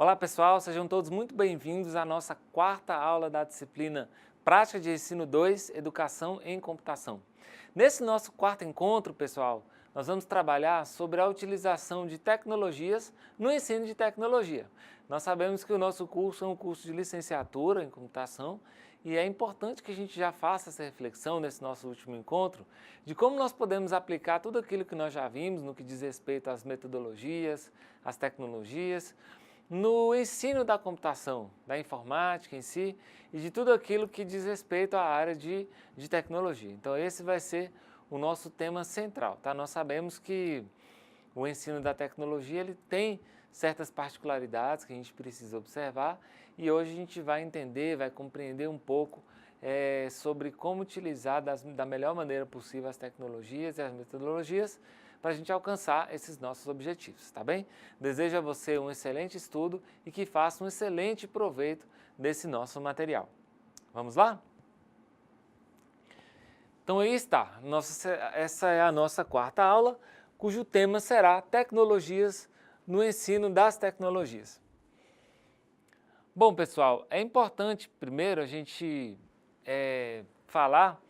Olá pessoal, sejam todos muito bem-vindos à nossa quarta aula da disciplina Prática de Ensino 2, Educação em Computação. Nesse nosso quarto encontro, pessoal, nós vamos trabalhar sobre a utilização de tecnologias no ensino de tecnologia. Nós sabemos que o nosso curso é um curso de licenciatura em computação e é importante que a gente já faça essa reflexão nesse nosso último encontro de como nós podemos aplicar tudo aquilo que nós já vimos no que diz respeito às metodologias, às tecnologias, no ensino da computação, da informática em si e de tudo aquilo que diz respeito à área de tecnologia. Então esse vai ser o nosso tema central, tá? Nós sabemos que o ensino da tecnologia ele tem certas particularidades que a gente precisa observar e hoje a gente vai entender, vai compreender um pouco sobre como utilizar da melhor maneira possível as tecnologias e as metodologias para a gente alcançar esses nossos objetivos, tá bem? Desejo a você um excelente estudo e que faça um excelente proveito desse nosso material. Vamos lá? Então aí está, essa é a nossa quarta aula, cujo tema será Tecnologias no ensino das tecnologias. Bom pessoal, é importante primeiro a gente falar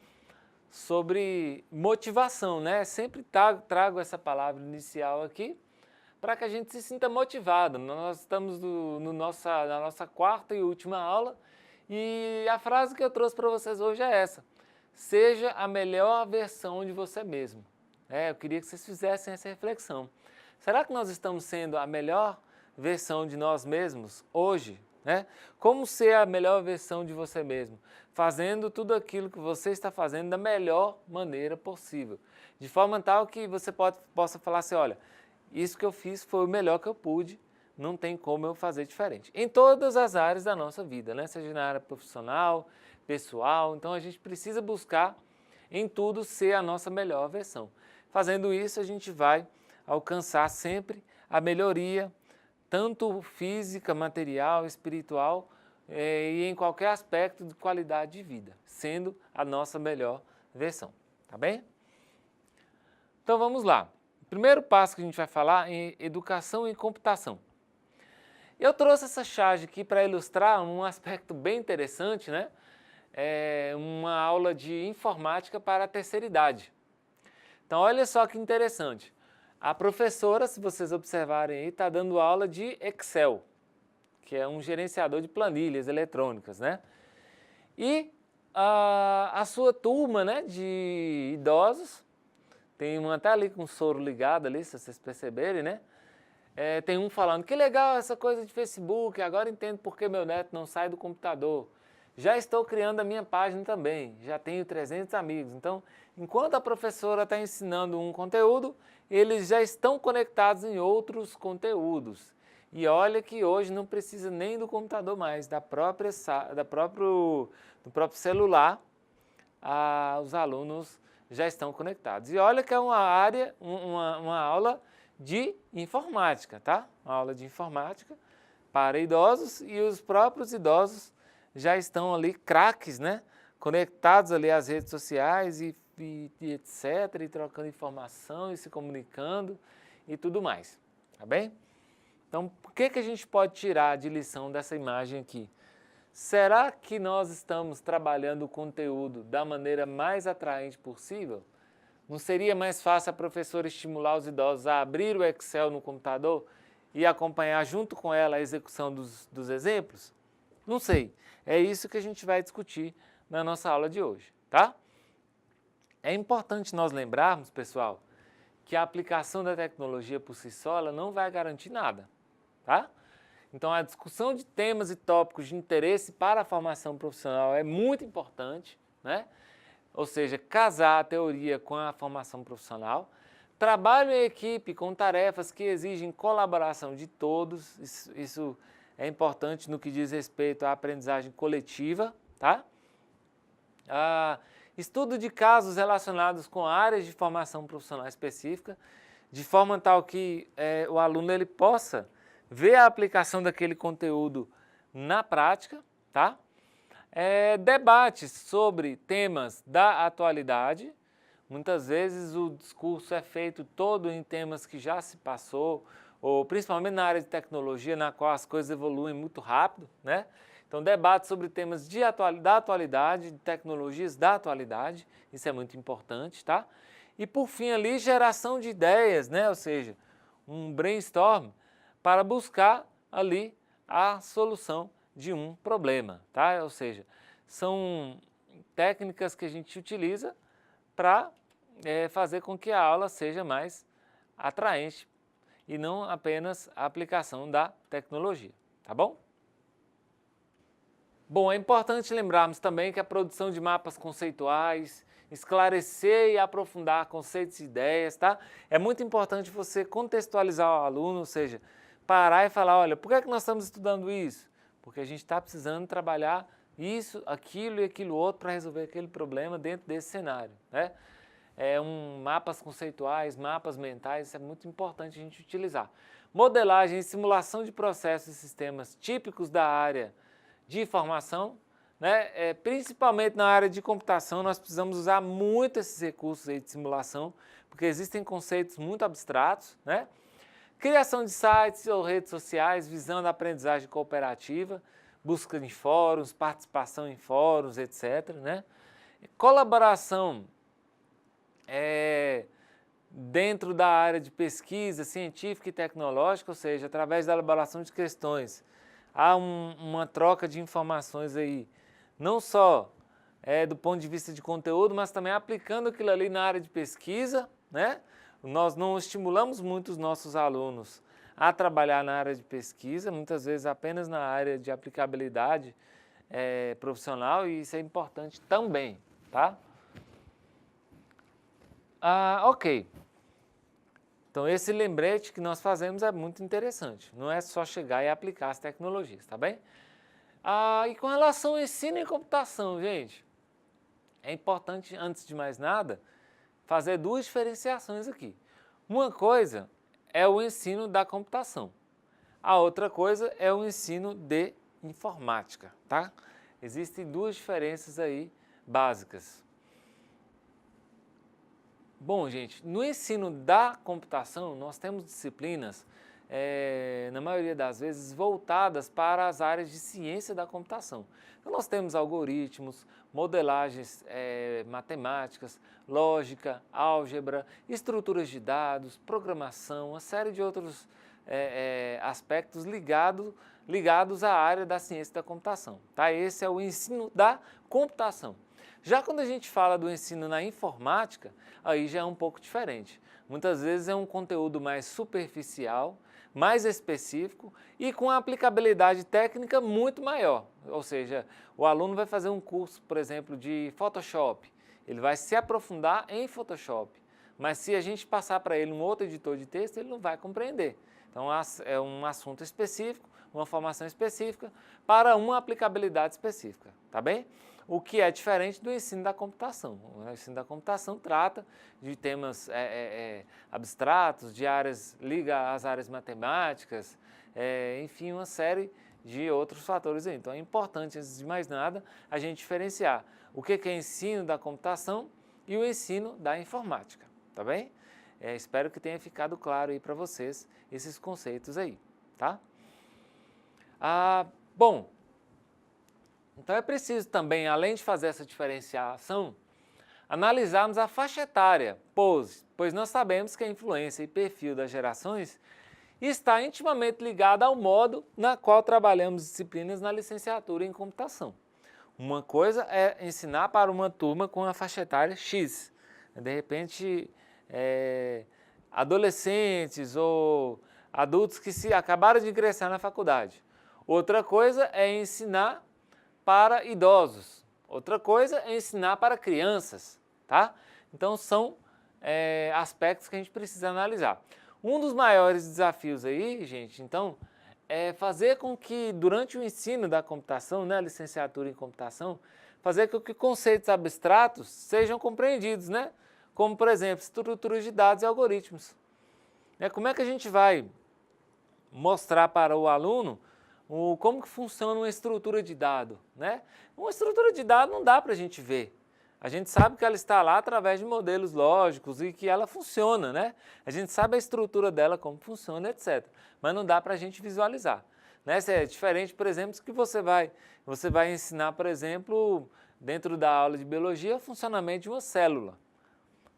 sobre motivação, né? Sempre trago essa palavra inicial aqui para que a gente se sinta motivado. Nós estamos na nossa quarta e última aula e a frase que eu trouxe para vocês hoje é essa: seja a melhor versão de você mesmo. Eu queria que vocês fizessem essa reflexão. Será que nós estamos sendo a melhor versão de nós mesmos hoje? Como ser a melhor versão de você mesmo? Fazendo tudo aquilo que você está fazendo da melhor maneira possível. De forma tal que você possa falar assim, olha, isso que eu fiz foi o melhor que eu pude, não tem como eu fazer diferente. Em todas as áreas da nossa vida, né? Seja na área profissional, pessoal, então a gente precisa buscar em tudo ser a nossa melhor versão. Fazendo isso a gente vai alcançar sempre a melhoria, tanto física, material, espiritual e em qualquer aspecto de qualidade de vida, sendo a nossa melhor versão, tá bem? Então vamos lá. O primeiro passo que a gente vai falar é educação em computação. Eu trouxe essa charge aqui para ilustrar um aspecto bem interessante, né? Uma aula de informática para a terceira idade. Então olha só que interessante. A professora, se vocês observarem aí, está dando aula de Excel, que é um gerenciador de planilhas eletrônicas, né? E a sua turma, né, de idosos, tem um até ali com o soro ligado ali, se vocês perceberem, né? Tem um falando, que legal essa coisa de Facebook, agora entendo por que meu neto não sai do computador. Já estou criando a minha página também, já tenho 300 amigos. Então, enquanto a professora está ensinando um conteúdo, eles já estão conectados em outros conteúdos. E olha que hoje não precisa nem do computador mais, do próprio celular, os alunos já estão conectados. E olha que é uma aula de informática, tá? Uma aula de informática para idosos e os próprios idosos já estão ali craques, né? Conectados ali às redes sociais e etc, e trocando informação e se comunicando e tudo mais, tá bem? Então, o que a gente pode tirar de lição dessa imagem aqui? Será que nós estamos trabalhando o conteúdo da maneira mais atraente possível? Não seria mais fácil a professora estimular os idosos a abrir o Excel no computador e acompanhar junto com ela a execução dos exemplos? Não sei. É isso que a gente vai discutir na nossa aula de hoje, tá? É importante nós lembrarmos, pessoal, que a aplicação da tecnologia por si só ela não vai garantir nada, tá? Então a discussão de temas e tópicos de interesse para a formação profissional é muito importante, né? Ou seja, casar a teoria com a formação profissional, trabalho em equipe com tarefas que exigem colaboração de todos, isso é importante no que diz respeito à aprendizagem coletiva, tá? Estudo de casos relacionados com áreas de formação profissional específica, de forma tal que o aluno ele possa ver a aplicação daquele conteúdo na prática, tá? Debates sobre temas da atualidade, Muitas vezes o discurso é feito todo em temas que já se passou, ou principalmente na área de tecnologia, na qual as coisas evoluem muito rápido, né? Então, debate sobre temas da atualidade, de tecnologias da atualidade, isso é muito importante, tá? E por fim ali, geração de ideias, né? Ou seja, um brainstorm para buscar ali a solução de um problema, tá? Ou seja, são técnicas que a gente utiliza para fazer com que a aula seja mais atraente e não apenas a aplicação da tecnologia, tá bom? Bom, é importante lembrarmos também que a produção de mapas conceituais, esclarecer e aprofundar conceitos e ideias, tá? É muito importante você contextualizar o aluno, ou seja, parar e falar, olha, por que é que nós estamos estudando isso? Porque a gente está precisando trabalhar isso, aquilo e aquilo outro para resolver aquele problema dentro desse cenário, né? Mapas conceituais, mapas mentais, isso é muito importante a gente utilizar. Modelagem e simulação de processos e sistemas típicos da área de informação, né? Principalmente na área de computação, nós precisamos usar muito esses recursos aí de simulação, porque existem conceitos muito abstratos, né? Criação de sites ou redes sociais visando a aprendizagem cooperativa, busca em fóruns, participação em fóruns, etc., né? Colaboração dentro da área de pesquisa científica e tecnológica, ou seja, através da elaboração de questões. Há uma troca de informações aí, não só do ponto de vista de conteúdo, mas também aplicando aquilo ali na área de pesquisa, né? Nós não estimulamos muito os nossos alunos a trabalhar na área de pesquisa, muitas vezes apenas na área de aplicabilidade profissional, e isso é importante também, tá? Ok. Então, esse lembrete que nós fazemos é muito interessante. Não é só chegar e aplicar as tecnologias, tá bem? E com relação ao ensino em computação, gente, é importante, antes de mais nada, fazer duas diferenciações aqui. Uma coisa é o ensino da computação. A outra coisa é o ensino de informática, tá? Existem duas diferenças aí básicas. Bom, gente, no ensino da computação, nós temos disciplinas, na maioria das vezes, voltadas para as áreas de ciência da computação. Então, nós temos algoritmos, modelagens matemáticas, lógica, álgebra, estruturas de dados, programação, uma série de outros aspectos ligados à área da ciência da computação. Tá? Esse é o ensino da computação. Já quando a gente fala do ensino na informática, aí já é um pouco diferente. Muitas vezes é um conteúdo mais superficial, mais específico e com a aplicabilidade técnica muito maior. Ou seja, o aluno vai fazer um curso, por exemplo, de Photoshop. Ele vai se aprofundar em Photoshop. Mas se a gente passar para ele um outro editor de texto, ele não vai compreender. Então é um assunto específico, uma formação específica para uma aplicabilidade específica, tá bem? O que é diferente do ensino da computação. O ensino da computação trata de temas abstratos, de áreas, liga às áreas matemáticas, enfim, uma série de outros fatores aí. Então é importante, antes de mais nada, a gente diferenciar o que é ensino da computação e o ensino da informática, tá bem? Espero que tenha ficado claro aí para vocês esses conceitos aí, tá? Bom, então é preciso também, além de fazer essa diferenciação, analisarmos a faixa etária, pois nós sabemos que a influência e perfil das gerações está intimamente ligada ao modo na qual trabalhamos disciplinas na licenciatura em computação. Uma coisa é ensinar para uma turma com a faixa etária X, de repente adolescentes ou adultos que acabaram de ingressar na faculdade. Outra coisa é ensinar para idosos. Outra coisa é ensinar para crianças, tá? Então são aspectos que a gente precisa analisar. Um dos maiores desafios aí, gente, então, é fazer com que durante o ensino da computação, né, a licenciatura em computação, fazer com que conceitos abstratos sejam compreendidos, né? Como, por exemplo, estruturas de dados e algoritmos. Como é que a gente vai mostrar para o aluno como que funciona uma estrutura de dado, né? Uma estrutura de dado não dá para a gente ver. A gente sabe que ela está lá através de modelos lógicos e que ela funciona, né? A gente sabe a estrutura dela, como funciona, etc. Mas não dá para a gente visualizar. Né? Isso é diferente, por exemplo, que você vai ensinar, por exemplo, dentro da aula de biologia, o funcionamento de uma célula.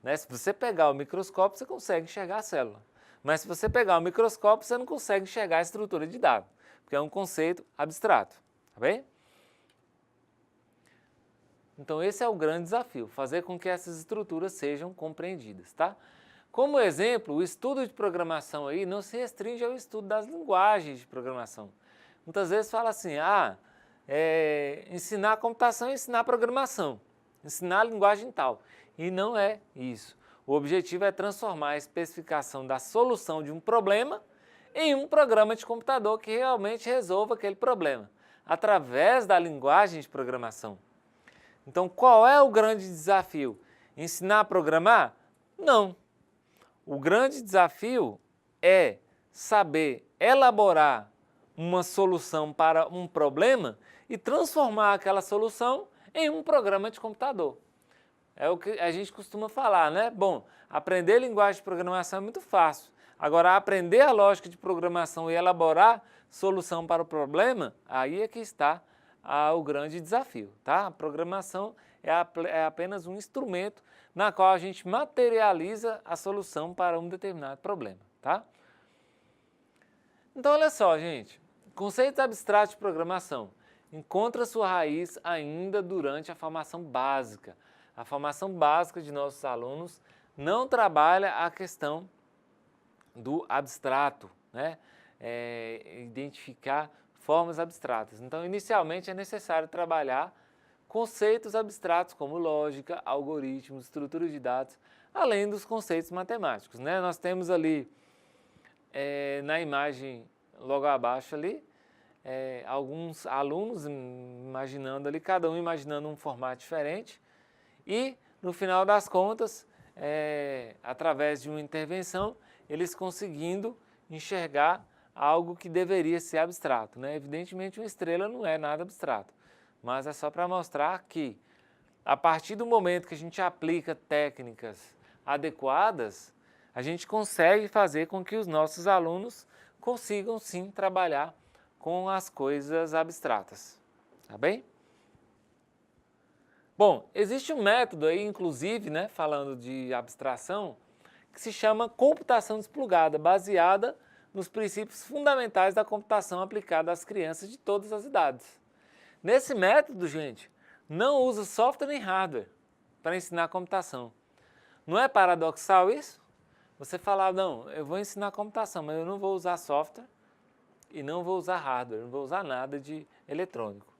Né? Se você pegar o microscópio, você consegue enxergar a célula. Mas se você pegar o microscópio, você não consegue enxergar a estrutura de dado, porque é um conceito abstrato, tá bem? Então esse é o grande desafio, fazer com que essas estruturas sejam compreendidas, tá? Como exemplo, o estudo de programação aí não se restringe ao estudo das linguagens de programação. Muitas vezes fala assim, ensinar computação é ensinar programação, ensinar a linguagem tal. E não é isso. O objetivo é transformar a especificação da solução de um problema em um programa de computador que realmente resolva aquele problema, através da linguagem de programação. Então, qual é o grande desafio? Ensinar a programar? Não. O grande desafio é saber elaborar uma solução para um problema e transformar aquela solução em um programa de computador. É o que a gente costuma falar, né? Bom, aprender linguagem de programação é muito fácil. Agora, aprender a lógica de programação e elaborar solução para o problema, aí é que está o grande desafio, tá? A programação é apenas um instrumento na qual a gente materializa a solução para um determinado problema, tá? Então, olha só, gente, conceitos abstratos de programação encontra sua raiz ainda durante a formação básica. A formação básica de nossos alunos não trabalha a questão do abstrato, né? Identificar formas abstratas. Então, inicialmente é necessário trabalhar conceitos abstratos como lógica, algoritmos, estrutura de dados, além dos conceitos matemáticos, né? Nós temos ali, na imagem logo abaixo ali, alguns alunos imaginando ali, cada um imaginando um formato diferente e, no final das contas, através de uma intervenção, eles conseguindo enxergar algo que deveria ser abstrato, né? Evidentemente, uma estrela não é nada abstrato, mas é só para mostrar que, a partir do momento que a gente aplica técnicas adequadas, a gente consegue fazer com que os nossos alunos consigam sim trabalhar com as coisas abstratas, tá bem? Bom, existe um método aí, inclusive, né, falando de abstração, que se chama computação desplugada, baseada nos princípios fundamentais da computação aplicada às crianças de todas as idades. Nesse método, gente, não usa software nem hardware para ensinar a computação. Não é paradoxal isso? Você falar, não, eu vou ensinar computação, mas eu não vou usar software e não vou usar hardware, não vou usar nada de eletrônico.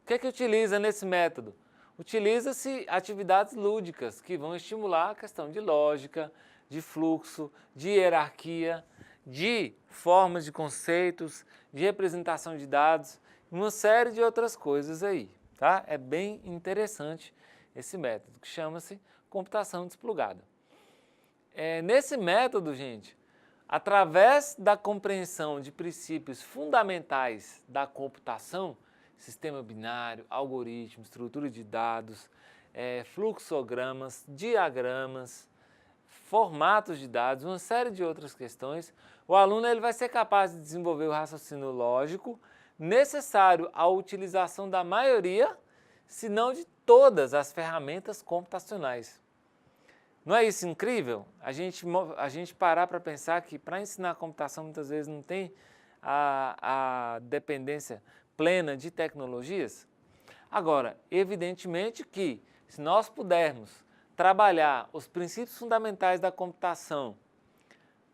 O que é que utiliza nesse método? Utiliza-se atividades lúdicas que vão estimular a questão de lógica, de fluxo, de hierarquia, de formas de conceitos, de representação de dados, uma série de outras coisas aí, tá? É bem interessante esse método, que chama-se computação desplugada. Nesse método, gente, através da compreensão de princípios fundamentais da computação, sistema binário, algoritmo, estrutura de dados, fluxogramas, diagramas, formatos de dados, uma série de outras questões, o aluno ele vai ser capaz de desenvolver o raciocínio lógico necessário à utilização da maioria, se não de todas as ferramentas computacionais. Não é isso incrível? A gente parar para pensar que para ensinar a computação muitas vezes não tem a dependência plena de tecnologias? Agora, evidentemente que se nós pudermos trabalhar os princípios fundamentais da computação,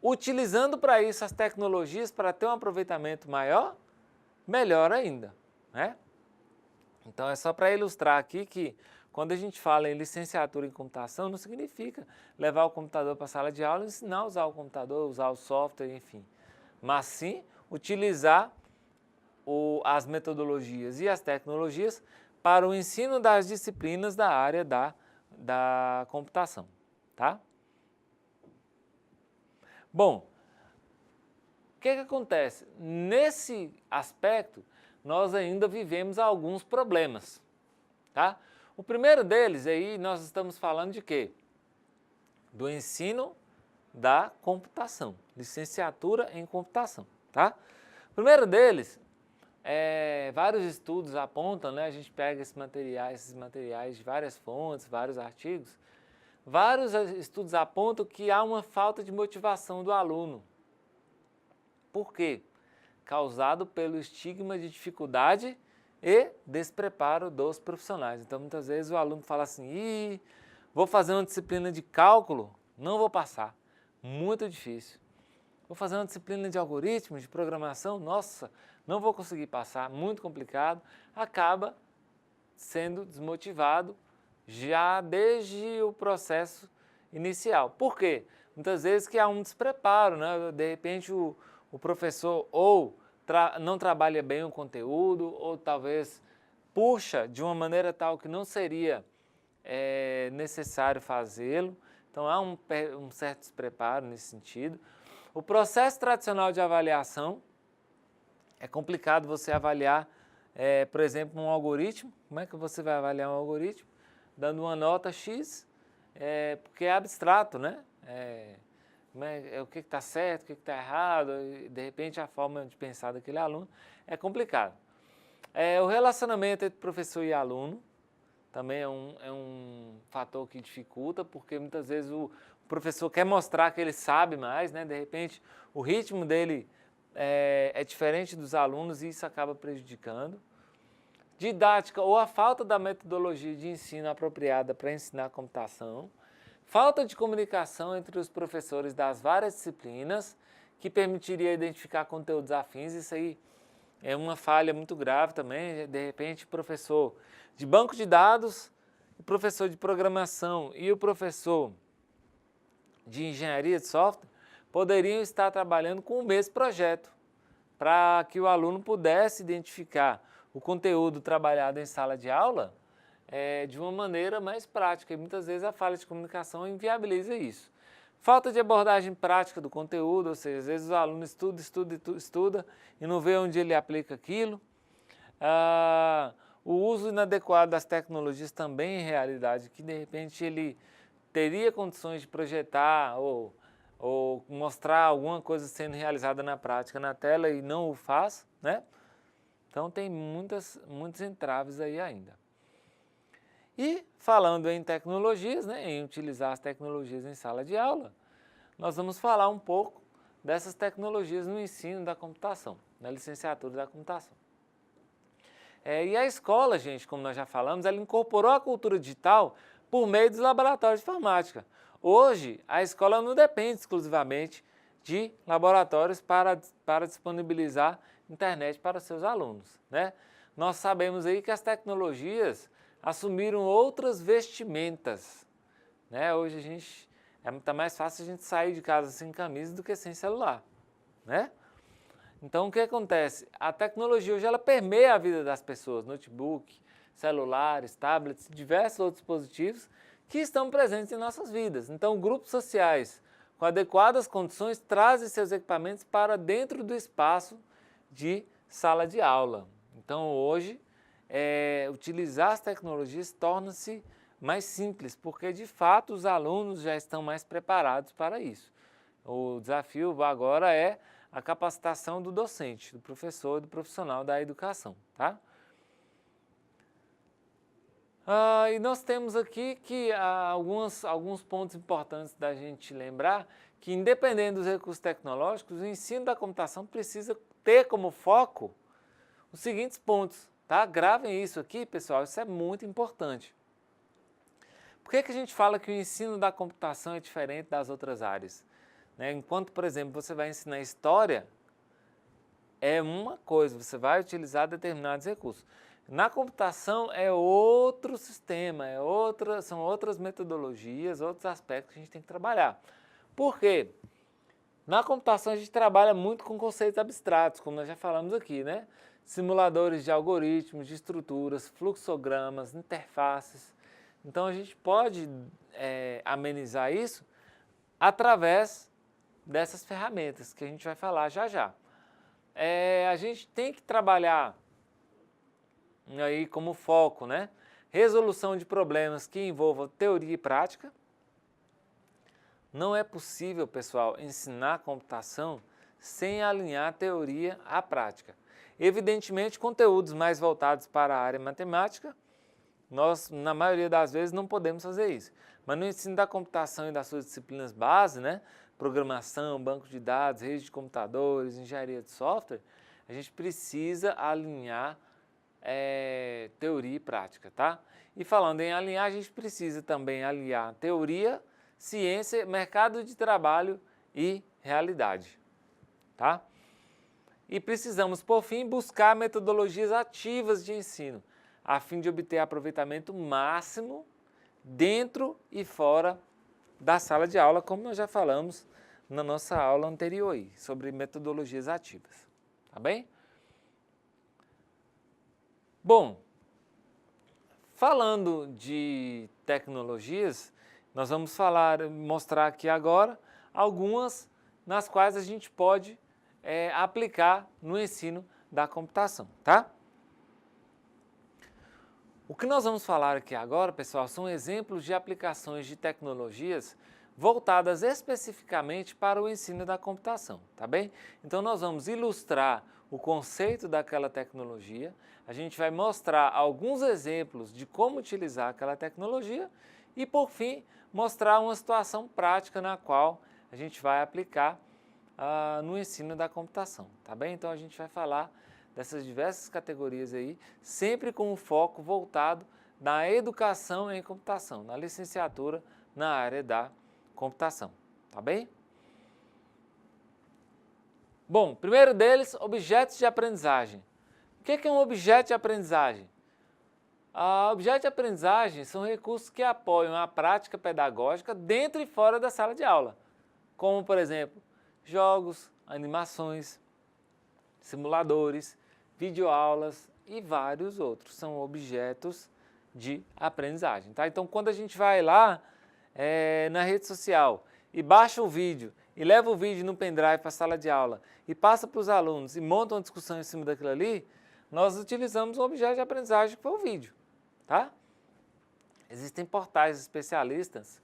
utilizando para isso as tecnologias para ter um aproveitamento maior, melhor ainda, né? Então é só para ilustrar aqui que quando a gente fala em licenciatura em computação, não significa levar o computador para a sala de aula e ensinar a usar o computador, usar o software, enfim. Mas sim utilizar as metodologias e as tecnologias para o ensino das disciplinas da área da computação, tá? Bom, o que acontece? Nesse aspecto, nós ainda vivemos alguns problemas, tá? O primeiro deles, aí nós estamos falando de quê? Do ensino da computação, licenciatura em computação, tá? O primeiro deles, vários estudos apontam, né? A gente pega esses materiais de várias fontes, vários artigos, vários estudos apontam que há uma falta de motivação do aluno. Por quê? Causado pelo estigma de dificuldade e despreparo dos profissionais. Então, muitas vezes o aluno fala assim, vou fazer uma disciplina de cálculo, não vou passar, muito difícil. Vou fazer uma disciplina de algoritmos, de programação, nossa, não vou conseguir passar, muito complicado. Acaba sendo desmotivado já desde o processo inicial. Por quê? Muitas vezes que há um despreparo, né? De repente o professor ou não trabalha bem o conteúdo, ou talvez puxa de uma maneira tal que não seria necessário fazê-lo. Então há um certo despreparo nesse sentido. O processo tradicional de avaliação, é complicado você avaliar, por exemplo, um algoritmo. Como é que você vai avaliar um algoritmo? Dando uma nota X, porque é abstrato, né? O que está certo, o que está errado, e de repente a forma de pensar daquele aluno é complicado. O relacionamento entre professor e aluno também é um fator que dificulta, porque muitas vezes o professor quer mostrar que ele sabe mais, né? De repente o ritmo dele é diferente dos alunos e isso acaba prejudicando. Didática ou a falta da metodologia de ensino apropriada para ensinar computação. Falta de comunicação entre os professores das várias disciplinas, que permitiria identificar conteúdos afins. Isso aí é uma falha muito grave também. De repente, o professor de banco de dados, o professor de programação e o professor de engenharia de software poderiam estar trabalhando com o mesmo projeto, para que o aluno pudesse identificar o conteúdo trabalhado em sala de aula de uma maneira mais prática, e muitas vezes a falha de comunicação inviabiliza isso. Falta de abordagem prática do conteúdo, ou seja, às vezes o aluno estuda e não vê onde ele aplica aquilo. O uso inadequado das tecnologias também é realidade, que de repente ele teria condições de projetar ou mostrar alguma coisa sendo realizada na prática na tela e não o faz, né? Então tem muitos entraves aí ainda. E falando em tecnologias, né, em utilizar as tecnologias em sala de aula, nós vamos falar um pouco dessas tecnologias no ensino da computação, na licenciatura da computação. E a escola, gente, como nós já falamos, ela incorporou a cultura digital por meio dos laboratórios de informática. Hoje, a escola não depende exclusivamente de laboratórios para disponibilizar internet para os seus alunos, né? Nós sabemos aí que as tecnologias assumiram outras vestimentas, né? Hoje está mais fácil a gente sair de casa sem camisa do que sem celular, né? Então o que acontece? A tecnologia hoje ela permeia a vida das pessoas, notebook, celulares, tablets, diversos outros dispositivos que estão presentes em nossas vidas. Então grupos sociais com adequadas condições trazem seus equipamentos para dentro do espaço de sala de aula. Então hoje utilizar as tecnologias torna-se mais simples, porque de fato os alunos já estão mais preparados para isso. O desafio agora é a capacitação do docente, do professor, do profissional da educação, tá? E nós temos aqui que alguns pontos importantes da gente lembrar que, independente dos recursos tecnológicos, o ensino da computação precisa ter como foco os seguintes pontos, tá? Gravem isso aqui, pessoal, isso é muito importante. Por que a gente fala que o ensino da computação é diferente das outras áreas? Enquanto, por exemplo, você vai ensinar história, é uma coisa, você vai utilizar determinados recursos. Na computação é outro sistema, são outras metodologias, outros aspectos que a gente tem que trabalhar. Por quê? Na computação a gente trabalha muito com conceitos abstratos, como nós já falamos aqui, né? Simuladores de algoritmos, de estruturas, fluxogramas, interfaces. Então a gente pode amenizar isso através dessas ferramentas que a gente vai falar já já. A gente tem que trabalhar aí como foco, né? resolução de problemas que envolvam teoria e prática. Não é possível, pessoal, ensinar computação sem alinhar a teoria à prática. Evidentemente, conteúdos mais voltados para a área matemática, nós, na maioria das vezes, não podemos fazer isso. Mas no ensino da computação e das suas disciplinas base, né, programação, banco de dados, rede de computadores, engenharia de software, a gente precisa alinhar teoria e prática, tá? E falando em alinhar, a gente precisa também alinhar teoria, ciência, mercado de trabalho e realidade, tá? E precisamos, por fim, buscar metodologias ativas de ensino, a fim de obter aproveitamento máximo dentro e fora da sala de aula, como nós já falamos na nossa aula anterior aí, sobre metodologias ativas, tá bem? Bom, falando de tecnologias, nós vamos mostrar aqui agora algumas nas quais a gente pode aplicar no ensino da computação, tá? O que nós vamos falar aqui agora, pessoal, são exemplos de aplicações de tecnologias voltadas especificamente para o ensino da computação, tá bem? Então nós vamos ilustrar o conceito daquela tecnologia, a gente vai mostrar alguns exemplos de como utilizar aquela tecnologia e, por fim, mostrar uma situação prática na qual a gente vai aplicar no ensino da computação, tá bem? Então a gente vai falar dessas diversas categorias aí, sempre com um foco voltado na educação em computação, na licenciatura na área da computação, tá bem? Bom, primeiro deles, objetos de aprendizagem. O que é um objeto de aprendizagem? Objetos de aprendizagem são recursos que apoiam a prática pedagógica dentro e fora da sala de aula, como, por exemplo, jogos, animações, simuladores, videoaulas e vários outros. São objetos de aprendizagem, tá? Então, quando a gente vai lá na rede social e baixa o vídeo e leva o vídeo no pendrive para a sala de aula e passa para os alunos e monta uma discussão em cima daquilo ali, nós utilizamos um objeto de aprendizagem que foi o vídeo, tá? Existem portais especialistas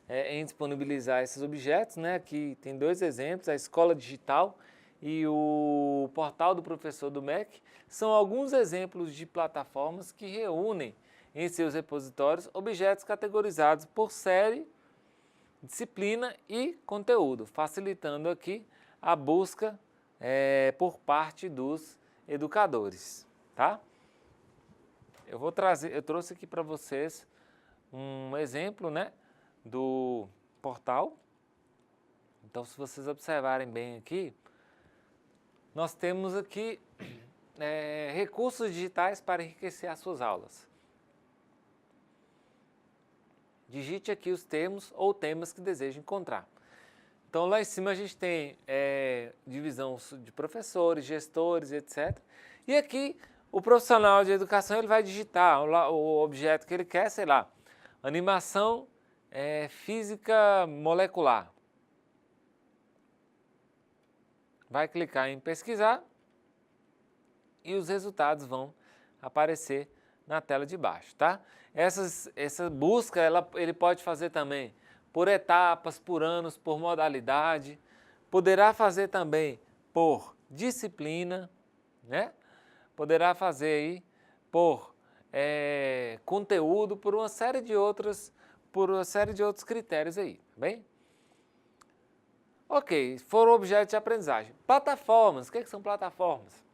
em disponibilizar esses objetos, né? Aqui tem dois exemplos, a Escola Digital e o Portal do Professor do MEC, são alguns exemplos de plataformas que reúnem em seus repositórios objetos categorizados por série, disciplina e conteúdo, facilitando aqui a busca por parte dos educadores, tá? Eu trouxe aqui para vocês um exemplo, né, do portal. Então, se vocês observarem bem aqui, nós temos aqui recursos digitais para enriquecer as suas aulas. Digite aqui os termos ou temas que deseja encontrar. Então, lá em cima a gente tem divisão de professores, gestores, etc. E aqui o profissional de educação ele vai digitar o objeto que ele quer, sei lá, animação física molecular. Vai clicar em pesquisar e os resultados vão aparecer na tela de baixo, tá? Essa busca ele pode fazer também por etapas, por anos, por modalidade. Poderá fazer também por disciplina, né? Poderá fazer aí por conteúdo, por uma série de outros critérios aí, tá bem? Ok, foram objetos de aprendizagem. Plataformas, o que são plataformas?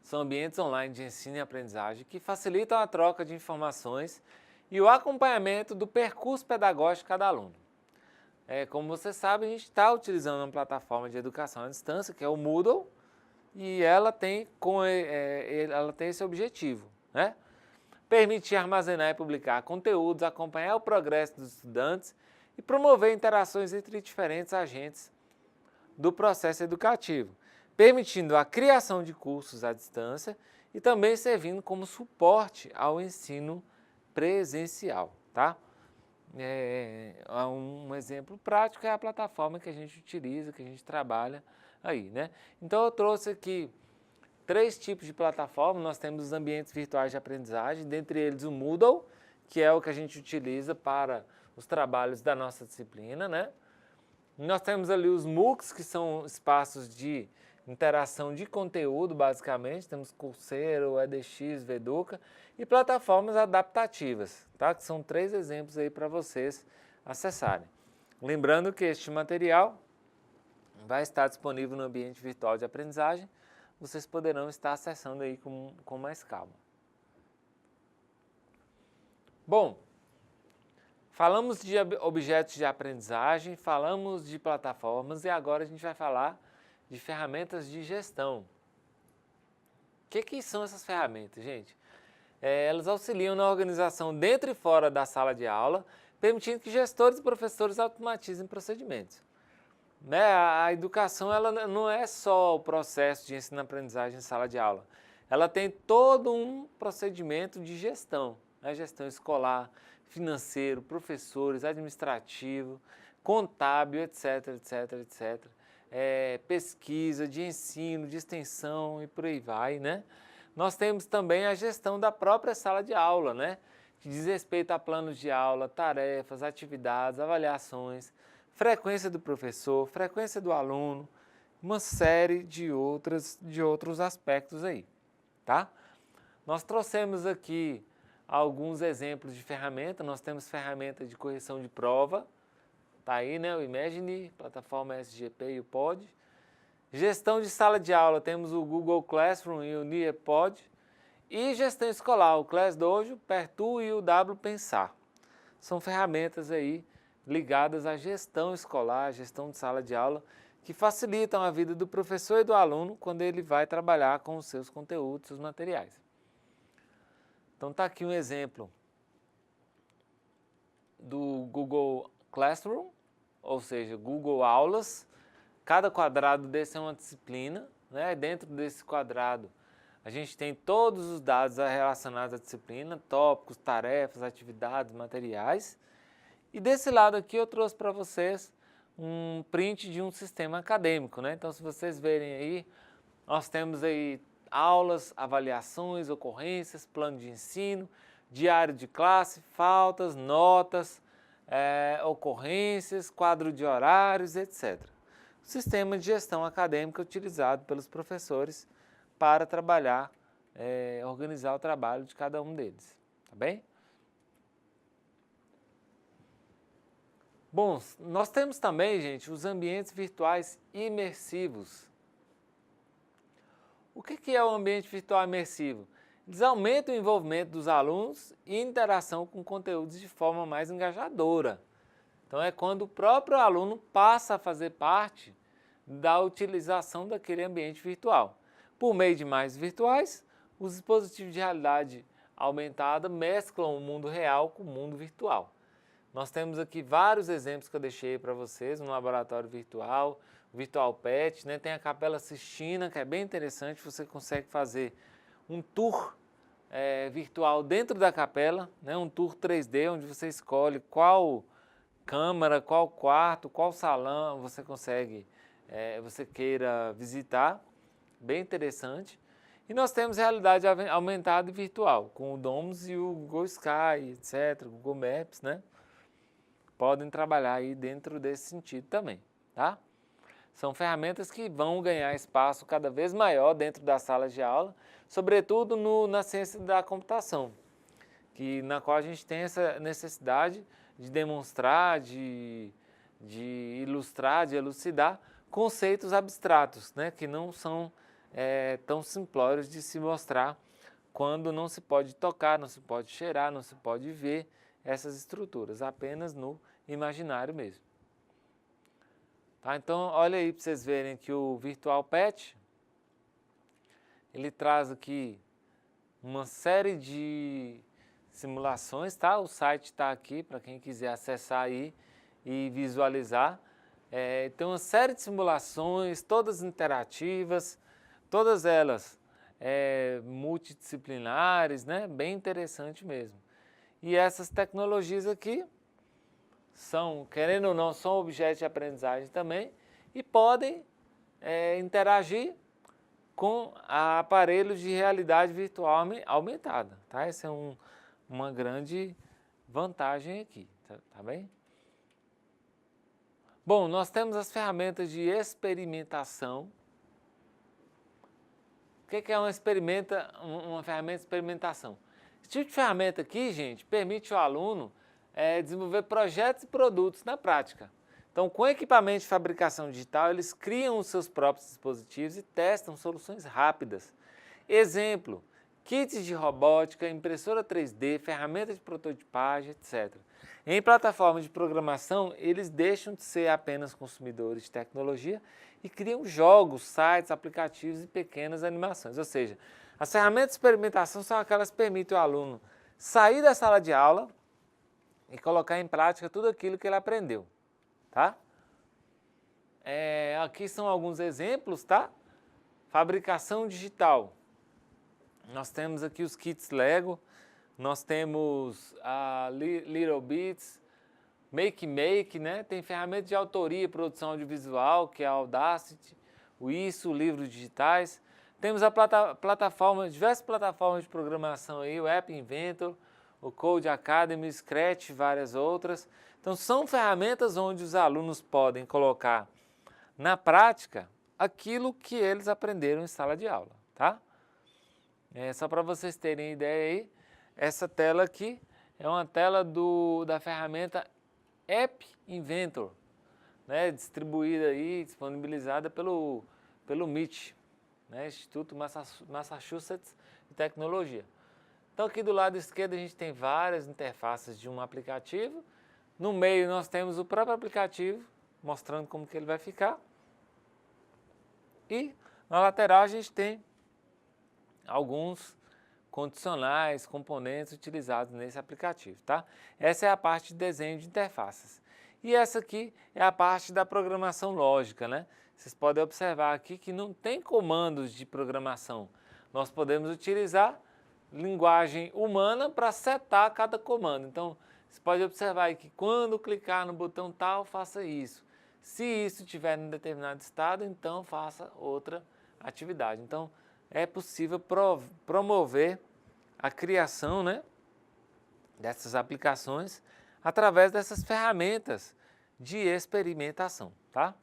São ambientes online de ensino e aprendizagem que facilitam a troca de informações e o acompanhamento do percurso pedagógico de cada aluno. Como você sabe, a gente está utilizando uma plataforma de educação à distância, que é o Moodle, e ela tem esse objetivo, né? Permitir armazenar e publicar conteúdos, acompanhar o progresso dos estudantes e promover interações entre diferentes agentes do processo educativo, permitindo a criação de cursos à distância e também servindo como suporte ao ensino presencial, tá? Um exemplo prático é a plataforma que a gente utiliza, que a gente trabalha aí, né? Então eu trouxe aqui 3 tipos de plataforma. Nós temos os ambientes virtuais de aprendizagem, dentre eles o Moodle, que é o que a gente utiliza para os trabalhos da nossa disciplina, né? Nós temos ali os MOOCs, que são espaços de interação de conteúdo, basicamente. Temos Coursera, o edX, Veduca e plataformas adaptativas, tá? Que são 3 exemplos aí para vocês acessarem. Lembrando que este material vai estar disponível no ambiente virtual de aprendizagem. Vocês poderão estar acessando aí com mais calma. Bom, falamos de objetos de aprendizagem, falamos de plataformas e agora a gente vai falar de ferramentas de gestão. O que são essas ferramentas, gente? Elas auxiliam na organização dentro e fora da sala de aula, permitindo que gestores e professores automatizem procedimentos. A educação ela não é só o processo de ensino-aprendizagem em sala de aula. Ela tem todo um procedimento de gestão, né? Gestão escolar, financeiro, professores, administrativo, contábil, etc, etc, etc. Pesquisa, de ensino, de extensão e por aí vai, né? Nós temos também a gestão da própria sala de aula, né? Que diz respeito a planos de aula, tarefas, atividades, avaliações, frequência do professor, frequência do aluno, uma série de outros aspectos aí, tá? Nós trouxemos aqui alguns exemplos de ferramenta. Nós temos ferramenta de correção de prova, tá aí, né? O Imagine, plataforma SGP e o Pod. Gestão de sala de aula, temos o Google Classroom e o Nearpod. E gestão escolar, o ClassDojo, Pertu e o WPensar. São ferramentas aí ligadas à gestão escolar, gestão de sala de aula, que facilitam a vida do professor e do aluno quando ele vai trabalhar com os seus conteúdos, seus materiais. Então está aqui um exemplo do Google Classroom, ou seja, Google Aulas. Cada quadrado desse é uma disciplina, né? Dentro desse quadrado a gente tem todos os dados relacionados à disciplina, tópicos, tarefas, atividades, materiais. E desse lado aqui eu trouxe para vocês um print de um sistema acadêmico, né? Então, se vocês verem aí, nós temos aí aulas, avaliações, ocorrências, plano de ensino, diário de classe, faltas, notas, ocorrências, quadro de horários, etc. O sistema de gestão acadêmica utilizado pelos professores para trabalhar, organizar o trabalho de cada um deles, tá bem? Bom, nós temos também, gente, os ambientes virtuais imersivos. O que é o ambiente virtual imersivo? Eles aumentam o envolvimento dos alunos e interação com conteúdos de forma mais engajadora. Então é quando o próprio aluno passa a fazer parte da utilização daquele ambiente virtual. Por meio de imagens virtuais, os dispositivos de realidade aumentada mesclam o mundo real com o mundo virtual. Nós temos aqui vários exemplos que eu deixei para vocês, um laboratório virtual, o Virtual Pet, né? Tem a Capela Sistina, que é bem interessante, você consegue fazer um tour virtual dentro da capela, né? Um tour 3D, onde você escolhe qual câmara, qual quarto, qual salão você você queira visitar, bem interessante. E nós temos realidade aumentada e virtual, com o Domus e o Google Sky, etc., Google Maps, né? Podem trabalhar aí dentro desse sentido também, tá? São ferramentas que vão ganhar espaço cada vez maior dentro das salas de aula, sobretudo na ciência da computação, na qual a gente tem essa necessidade de demonstrar, de ilustrar, de elucidar conceitos abstratos, né? Que não são tão simplórios de se mostrar quando não se pode tocar, não se pode cheirar, não se pode ver essas estruturas, apenas no imaginário mesmo. Tá? Então, olha aí para vocês verem que o Virtual Pet, ele traz aqui uma série de simulações, tá? O site está aqui para quem quiser acessar aí e visualizar. Tem uma série de simulações, todas interativas, todas elas multidisciplinares, né? Bem interessante mesmo. E essas tecnologias aqui são, querendo ou não, são objetos de aprendizagem também e podem interagir com aparelhos de realidade virtual aumentada, tá? Essa é uma grande vantagem aqui, tá bem? Bom, nós temos as ferramentas de experimentação. O que é uma ferramenta de experimentação? Esse tipo de ferramenta aqui, gente, permite ao aluno desenvolver projetos e produtos na prática. Então, com equipamento de fabricação digital, eles criam os seus próprios dispositivos e testam soluções rápidas. Exemplo, kits de robótica, impressora 3D, ferramentas de prototipagem, etc. Em plataformas de programação, eles deixam de ser apenas consumidores de tecnologia e criam jogos, sites, aplicativos e pequenas animações. Ou seja, as ferramentas de experimentação são aquelas que permitem ao aluno sair da sala de aula e colocar em prática tudo aquilo que ele aprendeu. Tá? Aqui são alguns exemplos, tá? Fabricação digital. Nós temos aqui os kits Lego, nós temos a Little Bits, Make, né? Tem ferramentas de autoria e produção audiovisual, que é a Audacity, o ISO, livros digitais. Temos a diversas plataformas de programação aí, o App Inventor, o Code Academy, o Scratch e várias outras. Então, são ferramentas onde os alunos podem colocar na prática aquilo que eles aprenderam em sala de aula, tá? Só para vocês terem ideia aí, essa tela aqui é uma tela da ferramenta App Inventor, né? Distribuída aí, disponibilizada pelo MIT, né? Instituto Massachusetts de Tecnologia. Então, aqui do lado esquerdo a gente tem várias interfaces de um aplicativo. No meio nós temos o próprio aplicativo, mostrando como que ele vai ficar. E na lateral a gente tem alguns condicionais, componentes utilizados nesse aplicativo, tá? Essa é a parte de desenho de interfaces. E essa aqui é a parte da programação lógica, né? Vocês podem observar aqui que não tem comandos de programação. Nós podemos utilizar linguagem humana para setar cada comando. Então, você pode observar aí que quando clicar no botão tal, faça isso. Se isso estiver em determinado estado, então faça outra atividade. Então, é possível promover a criação, né, dessas aplicações através dessas ferramentas de experimentação, tá?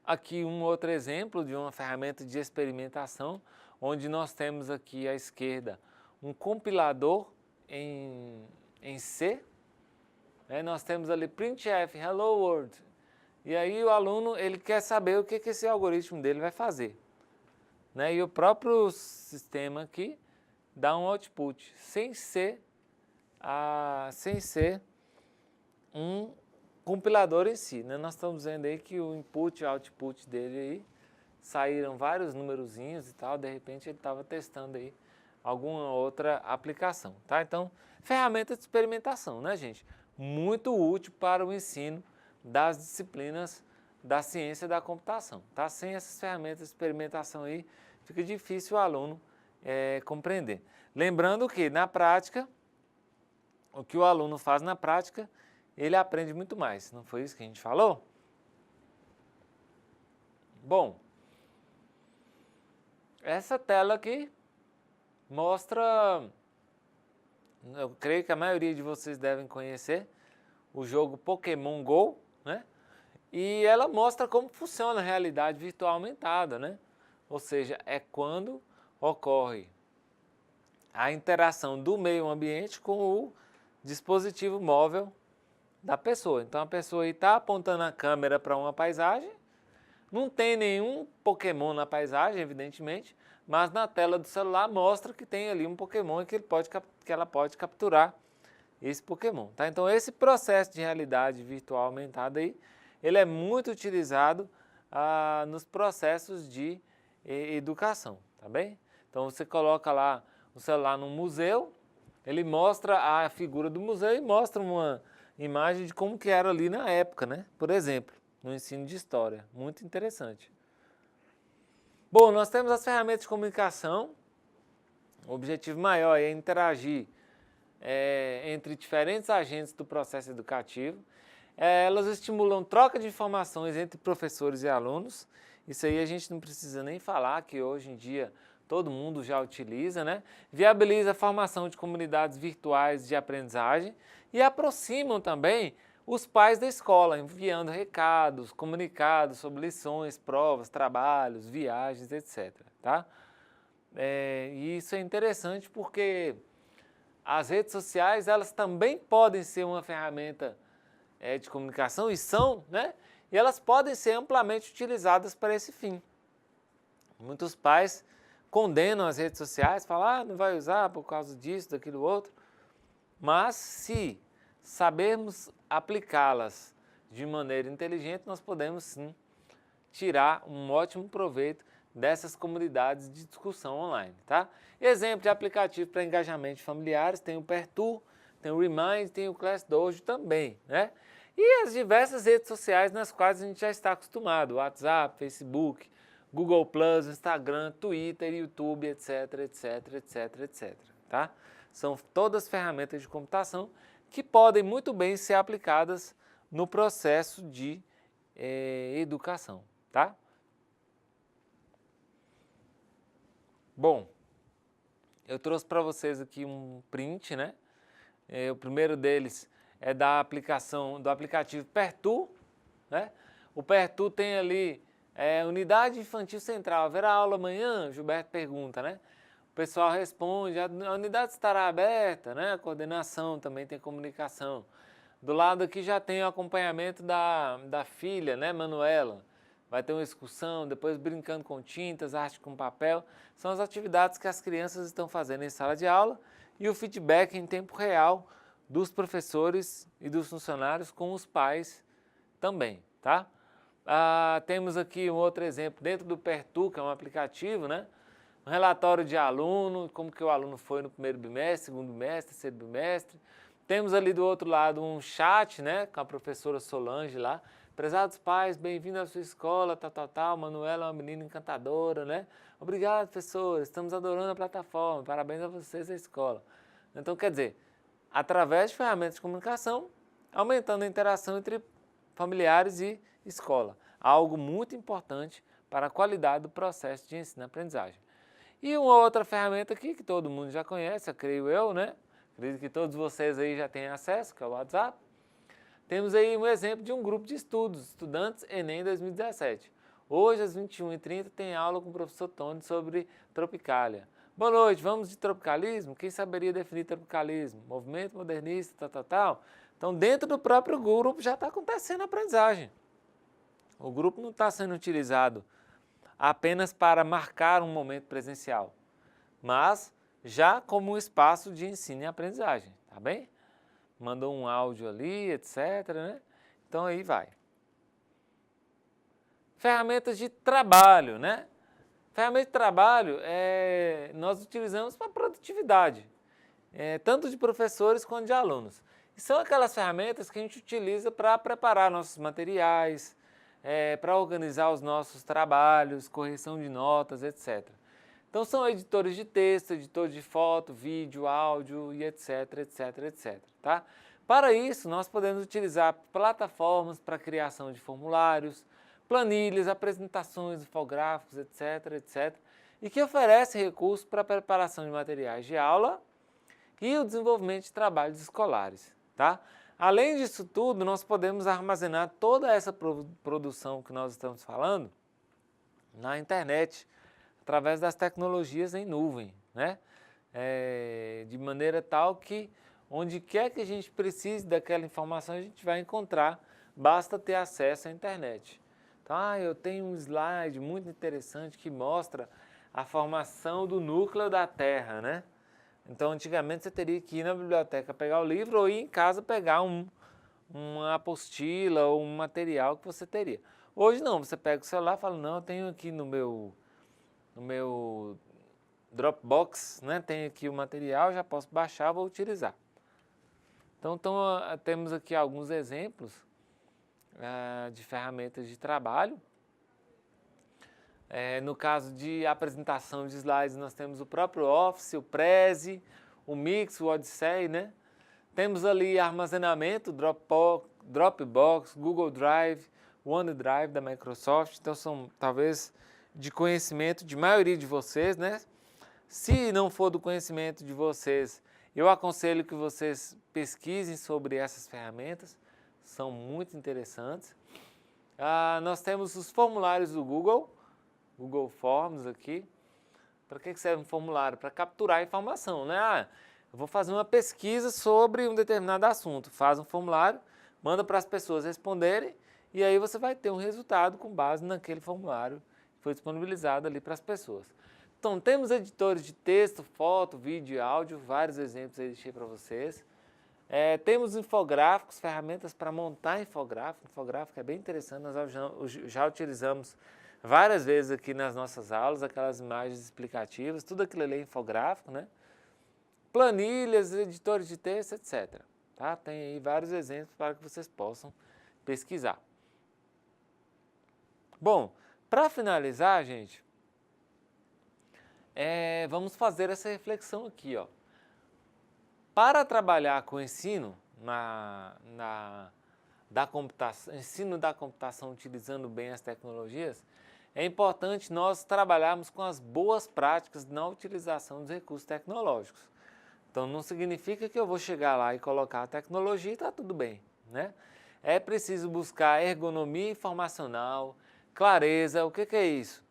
Aqui um outro exemplo de uma ferramenta de experimentação, onde nós temos aqui à esquerda um compilador em C, né? Nós temos ali printf, hello world, e aí o aluno ele quer saber o que esse algoritmo dele vai fazer, né? E o próprio sistema aqui dá um output, sem ser um compilador em si, né? Nós estamos vendo aí que o input e o output dele aí saíram vários numerozinhos e tal, de repente ele estava testando aí alguma outra aplicação, tá? Então, ferramenta de experimentação, né, gente? Muito útil para o ensino das disciplinas da ciência da computação, tá? Sem essas ferramentas de experimentação aí, fica difícil o aluno compreender. Lembrando que, na prática, o que o aluno faz na prática, ele aprende muito mais. Não foi isso que a gente falou? Bom, essa tela aqui mostra, eu creio que a maioria de vocês devem conhecer, o jogo Pokémon GO, né? E ela mostra como funciona a realidade virtual aumentada, né? Ou seja, é quando ocorre a interação do meio ambiente com o dispositivo móvel da pessoa. Então a pessoa está apontando a câmera para uma paisagem, não tem nenhum Pokémon na paisagem, evidentemente, mas na tela do celular mostra que tem ali um Pokémon e que ela pode capturar esse Pokémon, tá? Então esse processo de realidade virtual aumentada aí, ele é muito utilizado nos processos de educação, tá bem? Então você coloca lá o celular num museu, ele mostra a figura do museu e mostra uma imagem de como que era ali na época, né? Por exemplo, no ensino de história, muito interessante. Bom, nós temos as ferramentas de comunicação, o objetivo maior é interagir entre diferentes agentes do processo educativo. Elas estimulam troca de informações entre professores e alunos Isso aí a gente não precisa nem falar, que hoje em dia todo mundo já utiliza, né? Viabiliza a formação de comunidades virtuais de aprendizagem e aproximam também os pais da escola, enviando recados, comunicados sobre lições, provas, trabalhos, viagens, etc. Tá? E isso é interessante porque as redes sociais, elas também podem ser uma ferramenta de comunicação e são, né? E elas podem ser amplamente utilizadas para esse fim. Muitos pais condenam as redes sociais, falam, não vai usar por causa disso, daquilo outro. Mas se sabermos aplicá-las de maneira inteligente, nós podemos sim tirar um ótimo proveito dessas comunidades de discussão online, tá? Exemplo de aplicativo para engajamento de familiares, tem o Pertur, tem o Remind, tem o ClassDojo também, né? E as diversas redes sociais nas quais a gente já está acostumado, WhatsApp, Facebook, Google+, Instagram, Twitter, YouTube, etc, etc, etc, etc, tá? São todas ferramentas de computação que podem muito bem ser aplicadas no processo de educação, tá? Bom, eu trouxe para vocês aqui um print, né? O primeiro deles é do aplicativo Pertur, né? O Pertur tem ali Unidade Infantil Central, haverá aula amanhã? Gilberto pergunta, né? O pessoal responde, a unidade estará aberta, né? A coordenação também tem comunicação. Do lado aqui já tem o acompanhamento da filha, né, Manuela. Vai ter uma excursão, depois brincando com tintas, arte com papel. São as atividades que as crianças estão fazendo em sala de aula e o feedback em tempo real dos professores e dos funcionários com os pais também, tá? Temos aqui um outro exemplo dentro do Pertur, que é um aplicativo, né? Um relatório de aluno, como que o aluno foi no primeiro bimestre, segundo bimestre, terceiro bimestre. Temos ali do outro lado um chat, né, com a professora Solange lá. Prezados pais, bem-vindo à sua escola, tal. Manuela é uma menina encantadora, né? Obrigado, professor, estamos adorando a plataforma, parabéns a vocês da escola. Então, quer dizer, através de ferramentas de comunicação, aumentando a interação entre familiares e escola. Algo muito importante para a qualidade do processo de ensino-aprendizagem. E uma outra ferramenta aqui, que todo mundo já conhece, creio eu, né? Acredito que todos vocês aí já têm acesso, que é o WhatsApp. Temos aí um exemplo de um grupo de estudos, estudantes Enem 2017. Hoje, às 21h30, tem aula com o professor Tony sobre Tropicália. Boa noite, vamos de tropicalismo? Quem saberia definir tropicalismo? Movimento modernista, tal. Então, dentro do próprio grupo já está acontecendo a aprendizagem. O grupo não está sendo utilizado apenas para marcar um momento presencial, mas já como um espaço de ensino e aprendizagem, tá bem? Mandou um áudio ali, etc, né? Então aí vai. Ferramentas de trabalho, né? Ferramenta de trabalho nós utilizamos para produtividade, tanto de professores quanto de alunos. E são aquelas ferramentas que a gente utiliza para preparar nossos materiais, para organizar os nossos trabalhos, correção de notas, etc. Então são editores de texto, editores de foto, vídeo, áudio e etc, etc, etc. Tá? Para isso, nós podemos utilizar plataformas para criação de formulários, planilhas, apresentações, infográficos, etc, etc. E que oferecem recursos para a preparação de materiais de aula e o desenvolvimento de trabalhos escolares. Tá? Além disso tudo, nós podemos armazenar toda essa produção que nós estamos falando na internet, através das tecnologias em nuvem, né? De maneira tal que, onde quer que a gente precise daquela informação, a gente vai encontrar, basta ter acesso à internet. Então, eu tenho um slide muito interessante que mostra a formação do núcleo da Terra, né? Então, antigamente você teria que ir na biblioteca pegar o livro ou ir em casa pegar uma apostila ou um material que você teria. Hoje não, você pega o celular e fala, não, eu tenho aqui no meu Dropbox, né, tenho aqui o material, já posso baixar, vou utilizar. Então temos aqui alguns exemplos de ferramentas de trabalho. No caso de apresentação de slides, nós temos o próprio Office, o Prezi, o Mix, o Odyssey, né? Temos ali armazenamento, Dropbox, Google Drive, OneDrive da Microsoft, então são talvez de conhecimento de maioria de vocês, né? Se não for do conhecimento de vocês, eu aconselho que vocês pesquisem sobre essas ferramentas, são muito interessantes. Nós temos os formulários do Google Forms aqui. Para que serve um formulário? Para capturar informação, né? Eu vou fazer uma pesquisa sobre um determinado assunto, faz um formulário, manda para as pessoas responderem e aí você vai ter um resultado com base naquele formulário que foi disponibilizado ali para as pessoas. Então, temos editores de texto, foto, vídeo e áudio, vários exemplos aí deixei para vocês. Temos infográficos, ferramentas para montar infográfico. Infográfico é bem interessante, nós já utilizamos várias vezes aqui nas nossas aulas, aquelas imagens explicativas, tudo aquilo ali é infográfico, né? Planilhas, editores de texto, etc. Tá? Tem aí vários exemplos para que vocês possam pesquisar. Bom, para finalizar, gente, vamos fazer essa reflexão aqui, ó. Para trabalhar com o ensino ensino da computação utilizando bem as tecnologias, é importante nós trabalharmos com as boas práticas na utilização dos recursos tecnológicos. Então, não significa que eu vou chegar lá e colocar a tecnologia e está tudo bem, né? É preciso buscar ergonomia informacional, clareza. O que é isso?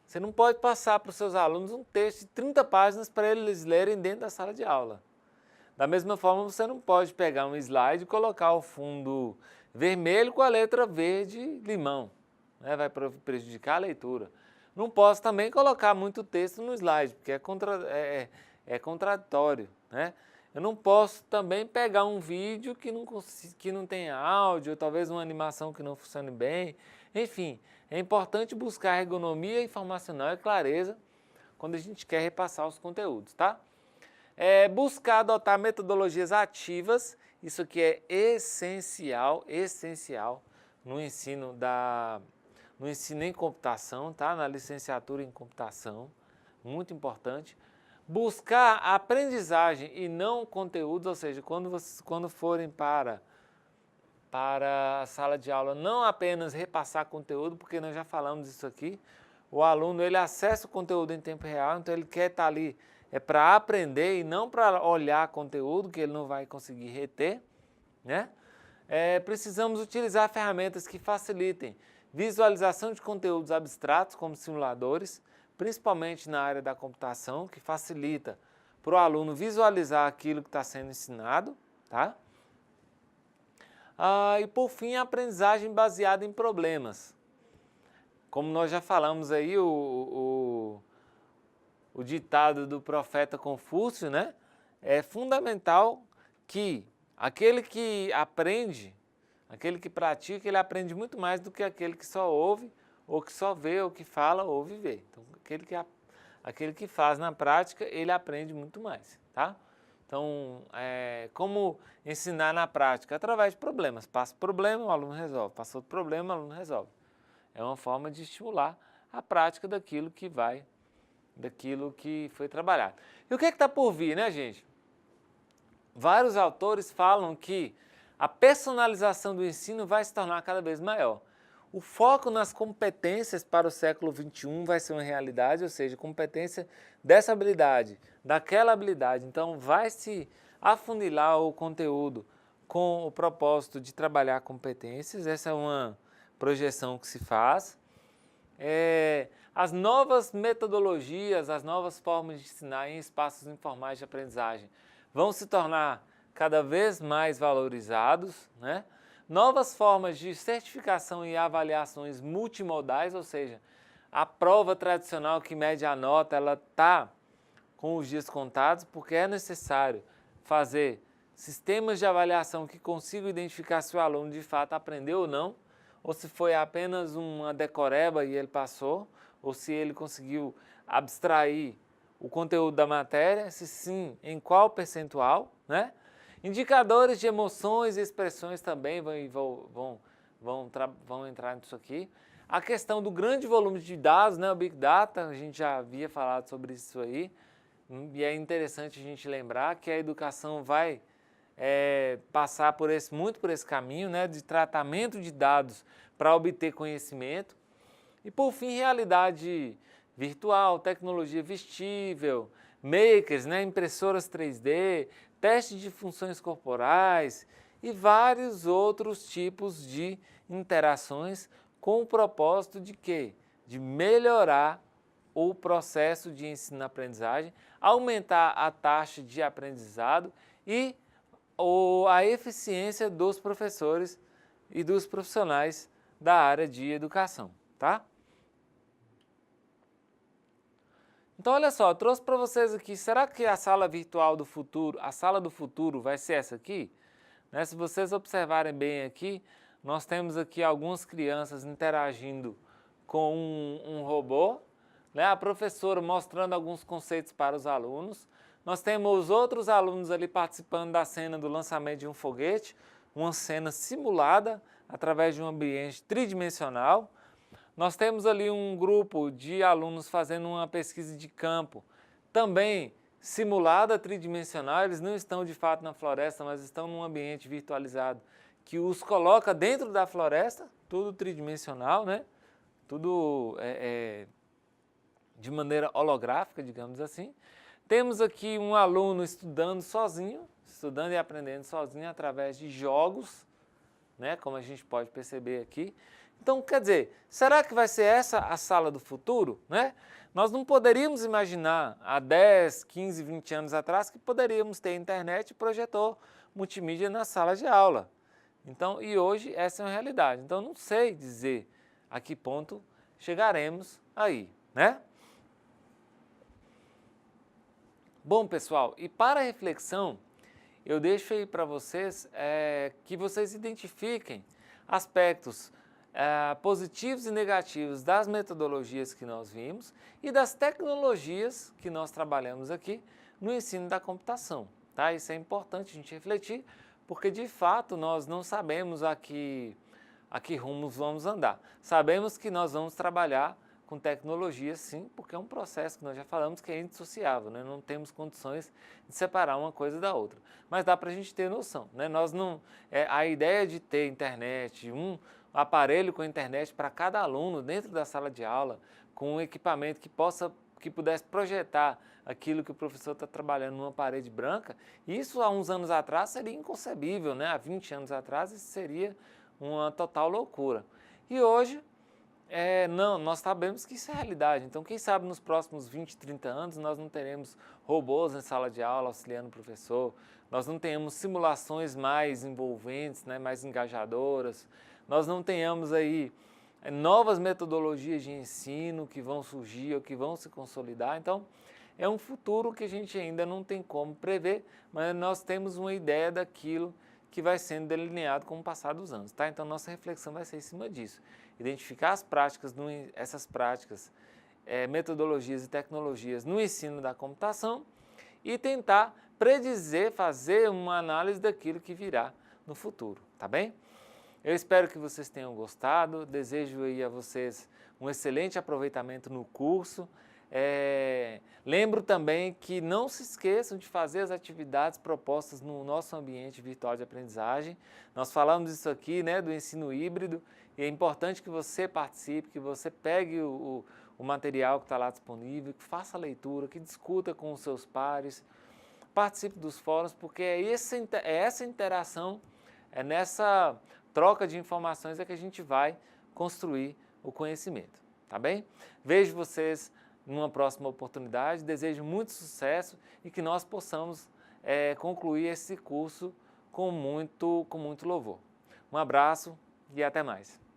Você não pode passar para os seus alunos um texto de 30 páginas para eles lerem dentro da sala de aula. Da mesma forma, você não pode pegar um slide e colocar o fundo vermelho com a letra verde-limão, né? Vai prejudicar a leitura. Não posso também colocar muito texto no slide, porque é contraditório, né? Eu não posso também pegar um vídeo que não tenha áudio, ou talvez uma animação que não funcione bem. Enfim, é importante buscar ergonomia informacional e clareza quando a gente quer repassar os conteúdos, tá? Buscar adotar metodologias ativas, isso aqui é essencial no ensino em computação, tá? Na licenciatura em computação, muito importante. Buscar a aprendizagem e não conteúdos, ou seja, quando forem para a sala de aula, não apenas repassar conteúdo, porque nós já falamos disso aqui, o aluno ele acessa o conteúdo em tempo real, então ele quer estar ali para aprender e não para olhar conteúdo que ele não vai conseguir reter, né? Precisamos utilizar ferramentas que facilitem visualização de conteúdos abstratos, como simuladores, principalmente na área da computação, que facilita para o aluno visualizar aquilo que está sendo ensinado, tá? E por fim, a aprendizagem baseada em problemas. Como nós já falamos aí, o ditado do profeta Confúcio, né? É fundamental que aquele que aprende, aquele que pratica, ele aprende muito mais do que aquele que só ouve, ou que só vê, ou que fala, ou vê. Então, aquele que faz na prática, ele aprende muito mais, tá? Então, como ensinar na prática? Através de problemas. Passa o problema, o aluno resolve. Passou o problema, o aluno resolve. É uma forma de estimular a prática daquilo que foi trabalhado. E o que está por vir, né, gente? Vários autores falam que a personalização do ensino vai se tornar cada vez maior. O foco nas competências para o século XXI vai ser uma realidade, ou seja, competência dessa habilidade, daquela habilidade. Então, vai se afunilar o conteúdo com o propósito de trabalhar competências. Essa é uma projeção que se faz. As novas metodologias, as novas formas de ensinar em espaços informais de aprendizagem vão se tornar cada vez mais valorizados, né? Novas formas de certificação e avaliações multimodais, ou seja, a prova tradicional que mede a nota, ela está com os dias contados, porque é necessário fazer sistemas de avaliação que consigam identificar se o aluno de fato aprendeu ou não, ou se foi apenas uma decoreba e ele passou, ou se ele conseguiu abstrair o conteúdo da matéria, se sim, em qual percentual, né? Indicadores de emoções e expressões também vão entrar nisso aqui. A questão do grande volume de dados, né, o Big Data, a gente já havia falado sobre isso aí, e é interessante a gente lembrar que a educação vai passar muito por esse caminho, né, de tratamento de dados para obter conhecimento. E por fim, realidade virtual, tecnologia vestível, makers, né, impressoras 3D, teste de funções corporais e vários outros tipos de interações com o propósito de quê? De melhorar o processo de ensino-aprendizagem, aumentar a taxa de aprendizado e a eficiência dos professores e dos profissionais da área de educação, tá? Então, olha só, eu trouxe para vocês aqui, será que a sala virtual do futuro, a sala do futuro vai ser essa aqui? Né, se vocês observarem bem aqui, nós temos aqui algumas crianças interagindo com um robô, né, a professora mostrando alguns conceitos para os alunos. Nós temos outros alunos ali participando da cena do lançamento de um foguete, uma cena simulada através de um ambiente tridimensional. Nós temos ali um grupo de alunos fazendo uma pesquisa de campo, também simulada tridimensional, eles não estão de fato na floresta, mas estão num ambiente virtualizado que os coloca dentro da floresta, tudo tridimensional, né? Tudo de maneira holográfica, digamos assim. Temos aqui um aluno estudando sozinho, estudando e aprendendo sozinho através de jogos, né? Como a gente pode perceber aqui. Então, quer dizer, será que vai ser essa a sala do futuro, né? Nós não poderíamos imaginar há 10, 15, 20 anos atrás que poderíamos ter internet e projetor multimídia na sala de aula. Então, e hoje essa é uma realidade. Então, não sei dizer a que ponto chegaremos aí, né? Bom, pessoal, e para a reflexão, eu deixo aí para vocês que vocês identifiquem aspectos positivos e negativos das metodologias que nós vimos e das tecnologias que nós trabalhamos aqui no ensino da computação, tá? Isso é importante a gente refletir, porque de fato nós não sabemos a que rumos vamos andar. Sabemos que nós vamos trabalhar com tecnologia sim, porque é um processo que nós já falamos que é indissociável, né? Não temos condições de separar uma coisa da outra. Mas dá para a gente ter noção, né? Nós não, a ideia de ter internet, um aparelho com internet para cada aluno dentro da sala de aula, com um equipamento que pudesse projetar aquilo que o professor está trabalhando numa parede branca, isso há uns anos atrás seria inconcebível, né? Há 20 anos atrás isso seria uma total loucura. E hoje, não, nós sabemos que isso é realidade. Então, quem sabe nos próximos 20, 30 anos nós não teremos robôs em sala de aula auxiliando o professor, nós não tenhamos simulações mais envolventes, né, mais engajadoras, nós não tenhamos aí novas metodologias de ensino que vão surgir ou que vão se consolidar. Então, é um futuro que a gente ainda não tem como prever, mas nós temos uma ideia daquilo que vai sendo delineado com o passar dos anos, tá? Então, nossa reflexão vai ser em cima disso. Identificar as práticas, essas práticas, metodologias e tecnologias no ensino da computação e tentar predizer, fazer uma análise daquilo que virá no futuro, tá bem? Eu espero que vocês tenham gostado, desejo aí a vocês um excelente aproveitamento no curso. Lembro também que não se esqueçam de fazer as atividades propostas no nosso ambiente virtual de aprendizagem. Nós falamos isso aqui, né, do ensino híbrido, e é importante que você participe, que você pegue o material que está lá disponível, que faça a leitura, que discuta com os seus pares, participe dos fóruns, porque é essa interação, é nessa troca de informações que a gente vai construir o conhecimento, tá bem? Vejo vocês numa próxima oportunidade, desejo muito sucesso e que nós possamos concluir esse curso com muito louvor. Um abraço e até mais.